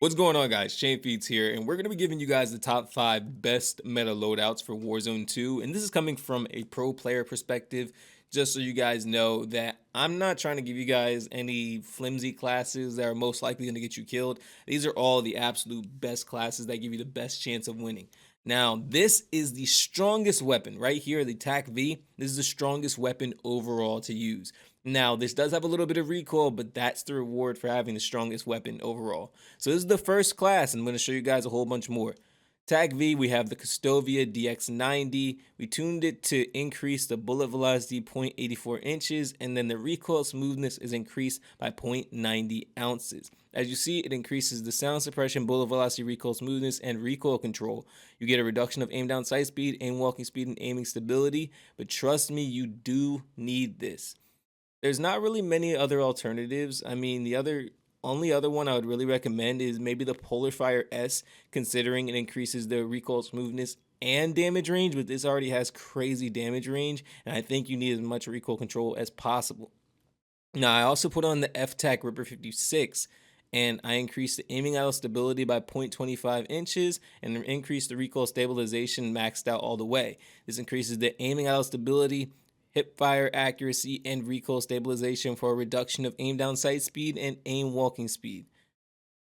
What's going on, guys? ChainFeeds here, and we're going to be giving you guys the top 5 best meta loadouts for Warzone 2. And this is coming from a pro player perspective, just so you guys know that I'm not trying to give you guys any flimsy classes that are most likely going to get you killed. These are all the absolute best classes that give you the best chance of winning. Now, this is the strongest weapon right here, the Tac-V. This is the strongest weapon overall to use. Now, this does have a little bit of recoil, but that's the reward for having the strongest weapon overall. So this is the first class, and I'm going to show you guys a whole bunch more. Tac-V, we have the Custovia DX90. We tuned it to increase the bullet velocity 0.84 inches, and then the recoil smoothness is increased by 0.90 ounces. As you see, it increases the sound suppression, bullet velocity, recoil smoothness, and recoil control. You get a reduction of aim down sight speed, aim walking speed, and aiming stability, but trust me, you do need this. There's not really many other alternatives. I mean, the only other one I would really recommend is maybe the Polar Fire S, considering it increases the recoil smoothness and damage range, but this already has crazy damage range, and I think you need as much recoil control as possible. Now, I also put on the F-Tac Ripper 56, and I increased the aiming idle stability by 0.25 inches and increased the recoil stabilization maxed out all the way. This increases the aiming idle stability, hip fire accuracy, and recoil stabilization for a reduction of aim down sight speed and aim walking speed.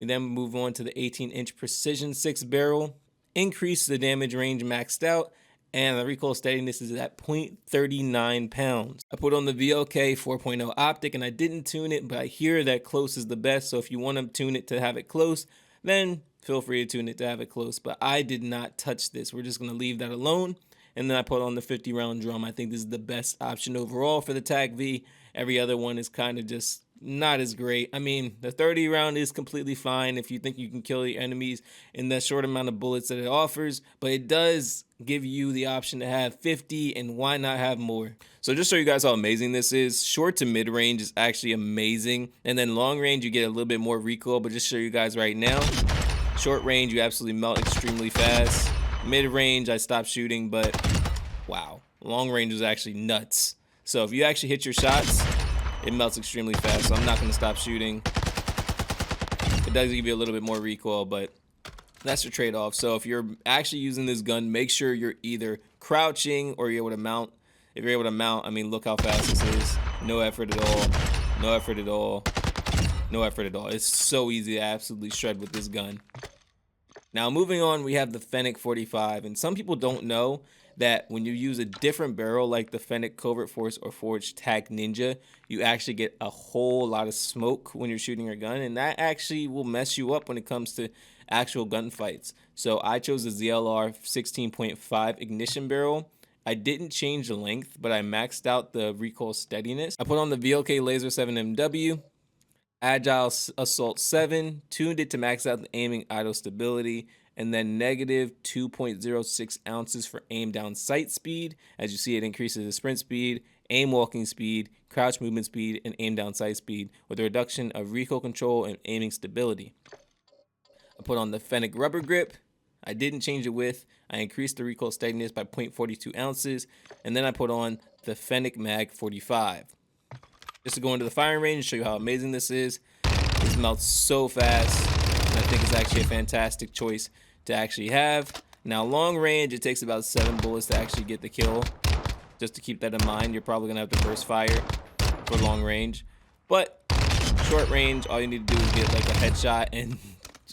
We then move on to the 18-inch precision 6 barrel, increase the damage range maxed out, and the recoil steadiness is at 0.39 pounds. I put on the VLK 4.0 optic, and I didn't tune it, but I hear that close is the best, so if you want to tune it to have it close, then feel free to tune it to have it close, but I did not touch this. We're just going to leave that alone. And then I put on the 50-round drum. I think this is the best option overall for the Tac-V. Every other one is kind of just not as great. I mean, the 30-round is completely fine if you think you can kill the enemies in that short amount of bullets that it offers, but it does give you the option to have 50, and why not have more? So just show you guys how amazing this is. Short to mid range is actually amazing, and then long range you get a little bit more recoil, but just show you guys right now. Short range, you absolutely melt extremely fast. Mid-range, I stopped shooting, but wow, long range was actually nuts. So if you actually hit your shots, it melts extremely fast, so I'm not going to stop shooting. It does give you a little bit more recoil, but that's your trade-off. So if you're actually using this gun, make sure you're either crouching or you're able to mount. If you're able to mount, I mean, look how fast this is. No effort at all. No effort at all. No effort at all. It's so easy to absolutely shred with this gun. Now, moving on, we have the Fennec 45, and some people don't know that when you use a different barrel like the Fennec Covert Force or Forged Tac Ninja, you actually get a whole lot of smoke when you're shooting your gun, and that actually will mess you up when it comes to actual gunfights. So I chose the ZLR 16.5 ignition barrel. I didn't change the length, but I maxed out the recoil steadiness. I put on the VLK Laser 7MW. Agile Assault 7, tuned it to max out the aiming idle stability, and then negative 2.06 ounces for aim down sight speed. As you see, it increases the sprint speed, aim walking speed, crouch movement speed, and aim down sight speed with a reduction of recoil control and aiming stability. I put on the Fennec rubber grip. I didn't change the width. I increased the recoil steadiness by 0.42 ounces, and then I put on the Fennec Mag 45. Just to go into the firing range and show you how amazing this is. This melts so fast, and I think it's actually a fantastic choice to actually have. Now, long range, it takes about 7 bullets to actually get the kill. Just to keep that in mind, you're probably gonna have to burst fire for long range. But short range, all you need to do is get like a headshot, and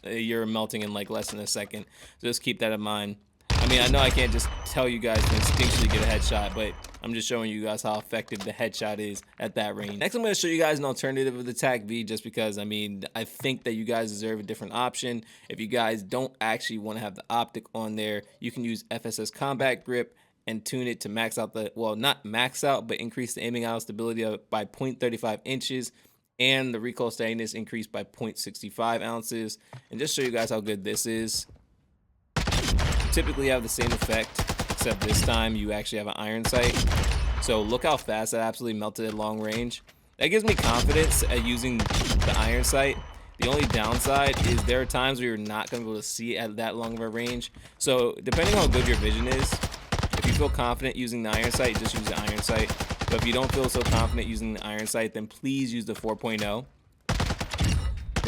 you're melting in like less than a second. So just keep that in mind. I mean, I know I can't just tell you guys to instinctually get a headshot, but I'm just showing you guys how effective the headshot is at that range. Next, I'm going to show you guys an alternative of the Tac-V, just because, I mean, I think that you guys deserve a different option. If you guys don't actually want to have the optic on there, you can use FSS Combat Grip and tune it to max out the, well, not max out, but increase the aiming idle stability by 0.35 inches. And the recoil steadiness increased by 0.65 ounces. And just show you guys how good this is. Typically have the same effect, except this time you actually have an iron sight. So look how fast that absolutely melted at long range. That gives me confidence at using the iron sight. The only downside is there are times where you're not going to be able to see at that long of a range. So depending on how good your vision is, if you feel confident using the iron sight, just use the iron sight. But if you don't feel so confident using the iron sight, then please use the 4.0.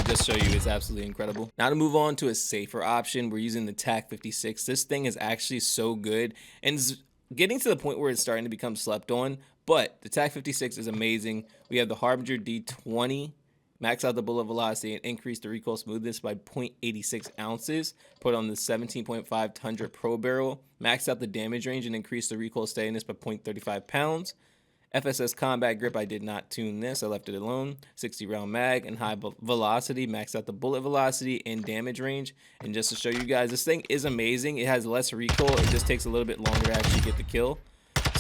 just show you, it's absolutely incredible. Now to move on to a safer option, we're using the Tac-56. This thing is actually so good and is getting to the point where it's starting to become slept on, but the Tac-56 is amazing. We have the Harbinger D20, max out the bullet velocity and increase the recoil smoothness by 0.86 ounces. Put on the 17.5 Tundra Pro barrel, max out the damage range and increase the recoil steadiness by 0.35 pounds. FSS combat grip, I did not tune this, I left it alone. 60 round mag and high velocity, max out the bullet velocity and damage range. And just to show you guys, this thing is amazing. It has less recoil, it just takes a little bit longer to actually get the kill.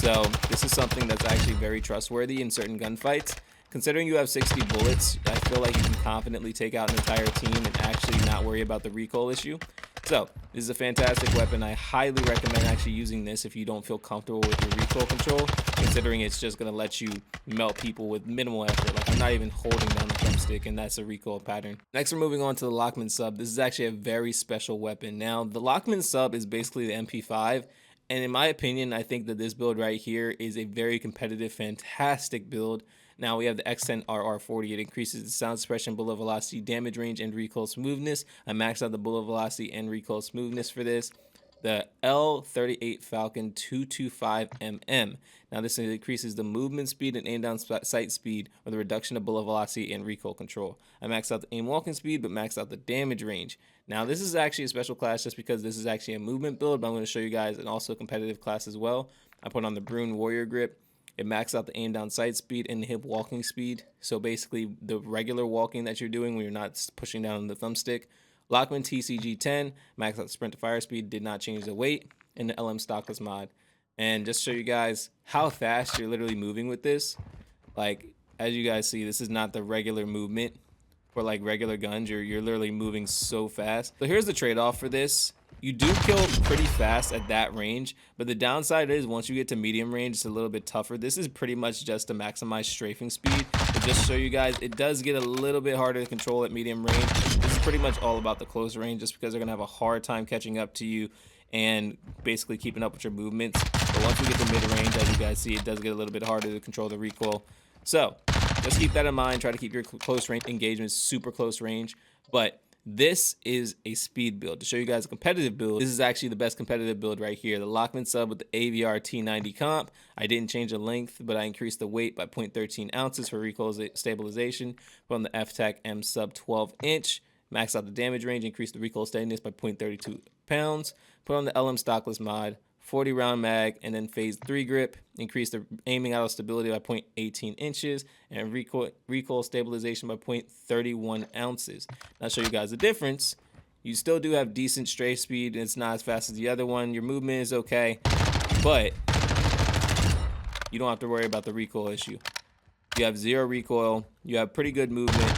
So this is something that's actually very trustworthy in certain gunfights. Considering you have 60 bullets, I feel like you can confidently take out an entire team and actually not worry about the recoil issue. So this is a fantastic weapon. I highly recommend actually using this if you don't feel comfortable with your recoil control, considering it's just going to let you melt people with minimal effort. Like, I'm not even holding down the thumbstick, and that's a recoil pattern. Next, we're moving on to the Lachmann Sub. This is actually a very special weapon. Now, the Lachmann Sub is basically the MP5, and in my opinion, I think that this build right here is a very competitive, fantastic build. Now we have the X10RR40. It increases the sound suppression, bullet velocity, damage range, and recoil smoothness. I maxed out the bullet velocity and recoil smoothness for this. The L38 Falcon 225mm. Now this increases the movement speed and aim down sight speed with a reduction of bullet velocity and recoil control. I maxed out the aim walking speed, but maxed out the damage range. Now this is actually a special class just because this is actually a movement build, but I'm going to show you guys an also competitive class as well. I put on the Brune Warrior Grip. It maxes out the aim down sight speed and the hip walking speed. So basically the regular walking that you're doing when you're not pushing down on the thumbstick. Lachmann TCG10, maxed out sprint to fire speed, did not change the weight, and the LM stockless mod. And just to show you guys how fast you're literally moving with this. Like, as you guys see, this is not the regular movement for like regular guns. You're literally moving so fast. So here's the trade-off for this. You do kill pretty fast at that range, but the downside is once you get to medium range, it's a little bit tougher. This is pretty much just to maximize strafing speed. But just to show you guys, it does get a little bit harder to control at medium range. This is pretty much all about the close range, just because they're going to have a hard time catching up to you and basically keeping up with your movements. But once we get to mid-range, as you guys see, it does get a little bit harder to control the recoil. So just keep that in mind. Try to keep your close range engagements super close range. But this is a speed build. To show you guys a competitive build, this is actually the best competitive build right here. The Lachmann Sub with the AVR T90 comp. I didn't change the length, but I increased the weight by 0.13 ounces for recoil stabilization. Put on the F-Tac M Sub 12-inch. Max out the damage range, increase the recoil steadiness by 0.32 pounds. Put on the LM stockless mod, 40 round mag, and then phase 3 grip. Increase the aiming out of stability by 0.18 inches and recoil stabilization by 0.31 ounces. Now I'll show you guys the difference. You still do have decent strafe speed, and it's not as fast as the other one. Your movement is okay, but you don't have to worry about the recoil issue. You have zero recoil, you have pretty good movement,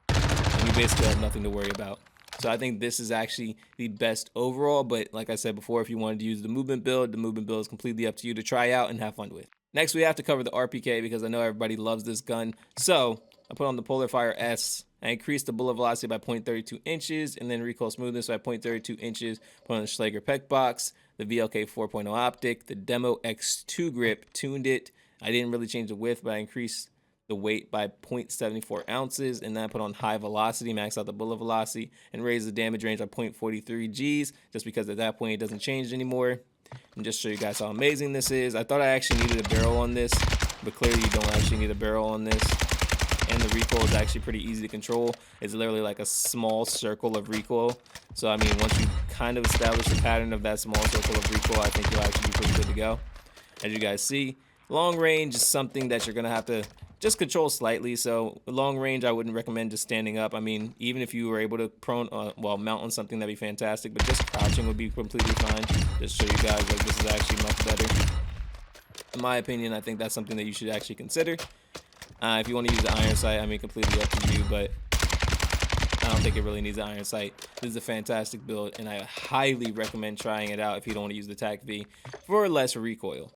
and you basically have nothing to worry about. So I think this is actually the best overall, but like I said before, if you wanted to use the movement build is completely up to you to try out and have fun with. Next, we have to cover the RPK because I know everybody loves this gun. So I put on the Polar Fire S. I increased the bullet velocity by 0.32 inches and then recoil smoothness by 0.32 inches. Put on the Schlager Peck Box, the VLK 4.0 optic, the Demo X2 grip, tuned it. I didn't really change the width, but I increased the weight by 0.74 ounces, and then I put on high velocity, max out the bullet velocity, and raise the damage range by 0.43 Gs, just because at that point it doesn't change anymore. And just show you guys how amazing this is. I thought I actually needed a barrel on this, but clearly you don't actually need a barrel on this. And the recoil is actually pretty easy to control. It's literally like a small circle of recoil. So I mean, once you kind of establish the pattern of that small circle of recoil, I think you'll actually be pretty good to go. As you guys see, long range is something that you're gonna have to just control slightly. So long range, I wouldn't recommend just standing up. I mean, even if you were able to mount on something, that'd be fantastic, but just crouching would be completely fine. Just show you guys, like, this is actually much better. In my opinion, I think that's something that you should actually consider. If you want to use the iron sight, I mean, completely up to you, but I don't think it really needs an iron sight. This is a fantastic build, and I highly recommend trying it out if you don't want to use the Tac-V for less recoil.